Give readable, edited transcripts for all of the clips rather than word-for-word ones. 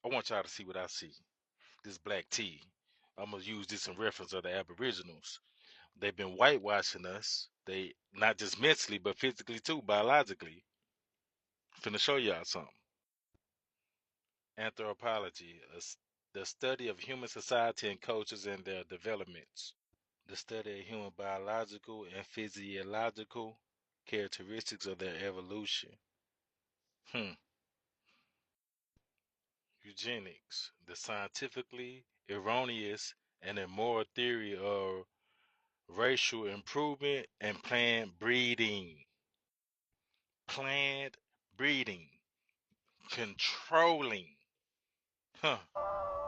I want y'all to see what I see. This black tea. I'm gonna use this in reference of the Aboriginals. They've been whitewashing us. They not just mentally, but physically too, biologically. Finna show y'all something. Anthropology, the study of human society and cultures and their developments. The study of human biological and physiological characteristics of their evolution. Hmm. Eugenics, the scientifically erroneous and immoral theory of racial improvement and planned breeding. Planned breeding. Controlling. Huh.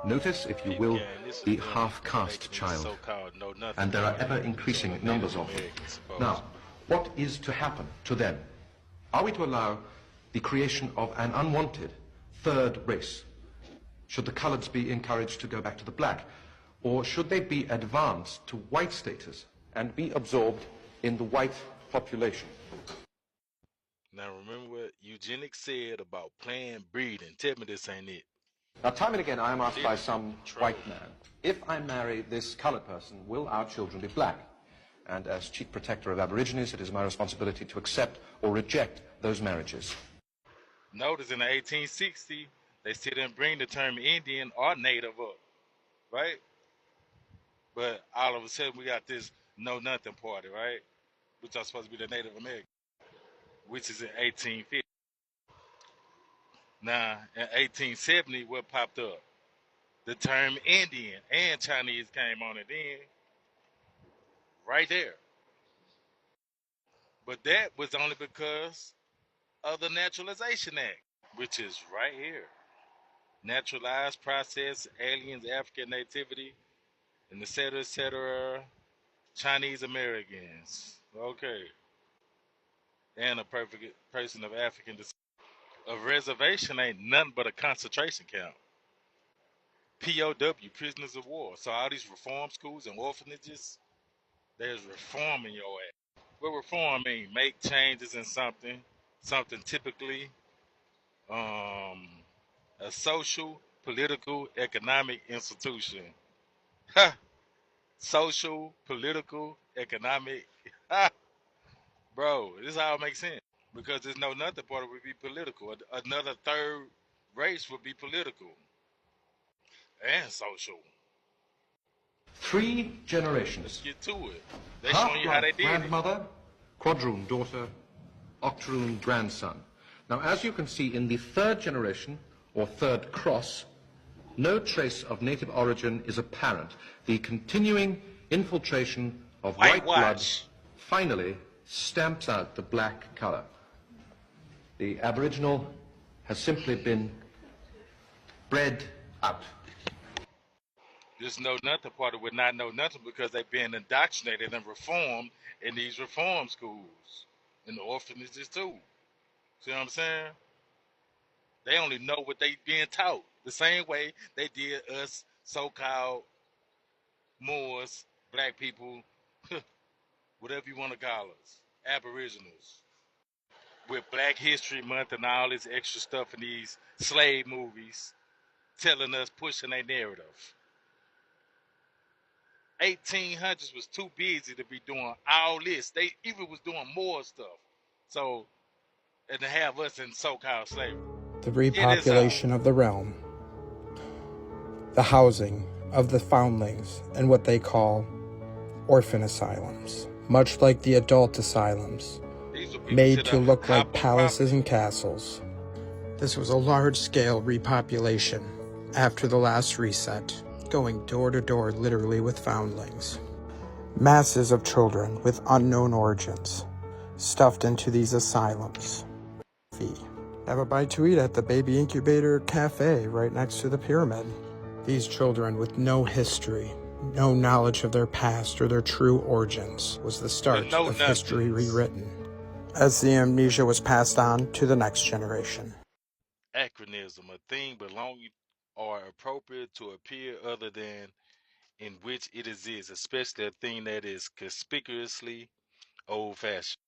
Notice, if you Peep will, game, this is the them half-caste making this child. so-called know nothing And there are party ever-increasing between the numbers Native of them. Americans, Now, supposedly. what is to happen to them? Are we to allow the creation of an unwanted third race? Should the coloreds be encouraged to go back to the black? Or should they be advanced to white status and be absorbed in the white population? Now remember what eugenics said about planned breeding. Tell me this ain't it. Now, time and again, I am asked by some Control. white man, if I marry this colored person, will our children be black? And as chief protector of Aborigines, it is my responsibility to accept or reject those marriages. Notice in the 1860s, they still didn't bring the term Indian or Native up, right? But all of a sudden, we got this Know Nothing party, right? Which are supposed to be the Native American, which is in 1850. Now, in 1870, what popped up? The term Indian and Chinese came on it then, right there. But that was only because of the Naturalization Act, which is right here. Naturalized process, aliens, African nativity, and et cetera, Chinese Americans. Okay. And a perfect person of African descent. A reservation ain't nothing but a concentration camp. POW, prisoners of war. So all these reform schools and orphanages, there's reform in your ass. What reform mean? Make changes in something, something typically um, a social, political, economic institution. Ha! Social, political, economic. Ha! Bro, this all makes sense. Because there's no nothing part would be political. Another third race would be political and social. 3 Let's generations. get to it. They showing you how Half-blood they did it. grandmother, quadroon daughter, octoroon grandson. Now, as you can see, in the third generation, or third cross, no trace of native origin is apparent. The continuing infiltration of white blood Whitewash. finally stamps out the black color. The Aboriginal has simply been bred out. This know nothing party would not know nothing because they've been indoctrinated and reformed in these reform schools. And the orphanages too. See what I'm saying? They only know what they being taught. The same way they did us so-called Moors, black people, whatever you want to call us, Aboriginals. With Black History Month and all this extra stuff in these slave movies, telling us, pushing a narrative. 1800s was too busy to be doing all this. They even was doing more stuff. So, and to have us in so-called slavery. The repopulation of the realm, the housing of the foundlings in what they call orphan asylums, much like the adult asylums, made to look like palaces and castles. This was a large-scale repopulation after the last reset, going door to door literally with foundlings. Masses of children with unknown origins stuffed into these asylums. Have a bite to eat at the Baby Incubator Cafe right next to the pyramid. These children with no history, no knowledge of their past or their true origins was the start of history rewritten, as the amnesia was passed on to the next generation. Acronism, a thing belonging or appropriate to a period other than in which it exists, especially a thing that is conspicuously old-fashioned.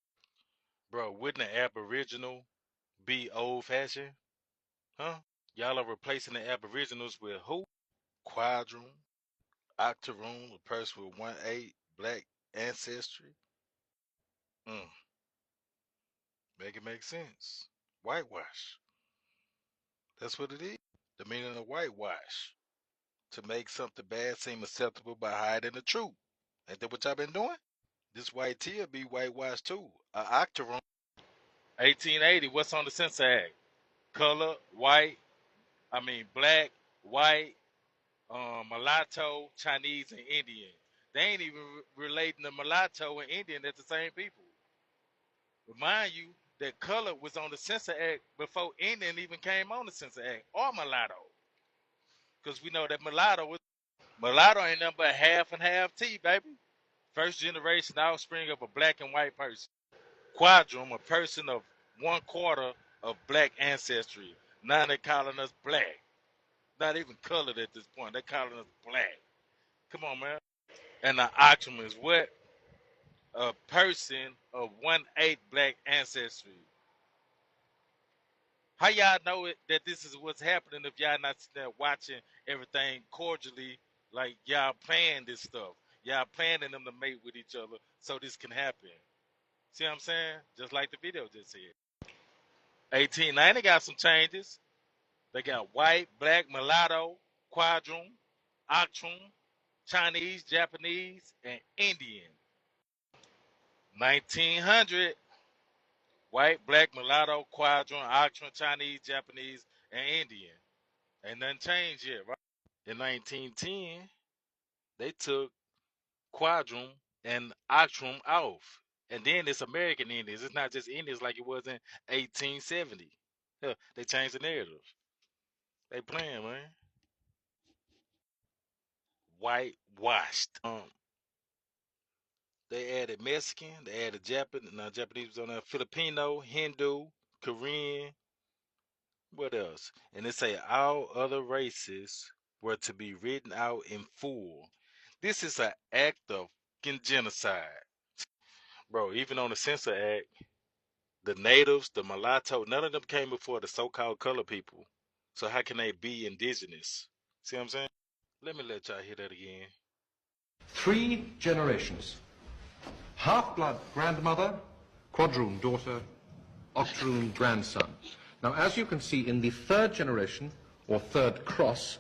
Bro, wouldn't an Aboriginal be old-fashioned? Huh? Y'all are replacing the Aboriginals with who? Quadroon, Octoroon, a person with 1/8 black ancestry. Mm, make it make sense. Whitewash. That's what it is. The meaning of whitewash. To make something bad seem acceptable by hiding the truth. Ain't that what y'all been doing? This white tea will be whitewashed too. A octoroon. 1880, what's on the Census Act? Color, white, black, white, mulatto, Chinese, and Indian. They ain't even relating the mulatto and Indian as the same people. Remind you that color was on the Census Act before Indian even came on the Census Act, or mulatto. Because we know that mulatto ain't nothing but half and half tea, baby. First generation offspring of a black and white person. Quadroon, a person of 1/4 of black ancestry. Now they're calling us black. Not even colored at this point. They're calling us black. Come on, man. And the octoroon is what? A person of 1/8 black ancestry. How y'all know it that this is what's happening if y'all not sitting there watching everything cordially, like y'all planning this stuff? Y'all planning them to mate with each other so this can happen. See what I'm saying? Just like the video just said. 1890 got some changes. They got white, black, mulatto, quadroon, octoroon, Chinese, Japanese, and Indian. 1900, white, black, mulatto, quadroon, octoroon, Chinese, Japanese, and Indian. Ain't nothing changed yet, right? In 1910, they took quadroon and octoroon off. And then it's American Indians. It's not just Indians like it was in 1870. They changed the narrative. They playing, man. Whitewashed. They added Mexican, they added Japanese, now Japanese was on there, Filipino, Hindu, Korean, what else? And they say all other races were to be written out in full. This is an act of genocide. Bro, even on the Census Act, the natives, the mulatto, none of them came before the so-called color people. So how can they be indigenous? See what I'm saying? Let me let y'all hear that again. 3 generations. Half-blood grandmother, quadroon daughter, octoroon grandson. Now, as you can see, in the 3rd generation, or 3rd cross,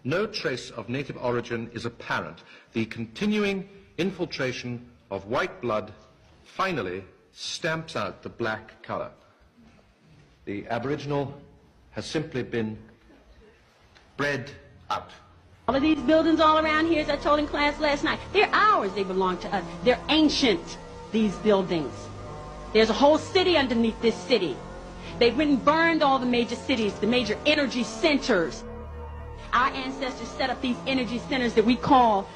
no trace of native origin is apparent. The continuing infiltration of white blood finally stamps out the black color. The Aboriginal has simply been bred out. All of these buildings all around here, as I told in class last night, they're ours. They belong to us. They're ancient, these buildings. There's a whole city underneath this city. They've went and burned all the major cities, the major energy centers. Our ancestors set up these energy centers that we call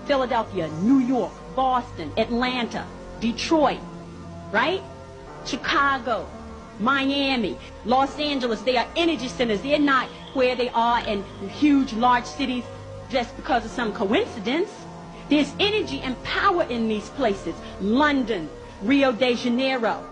Philadelphia, New York, Boston, Atlanta, Detroit, right? Chicago, Miami, Los Angeles. They are energy centers. They're not where they are in huge, large cities just because of some coincidence. There's energy and power in these places. London, Rio de Janeiro,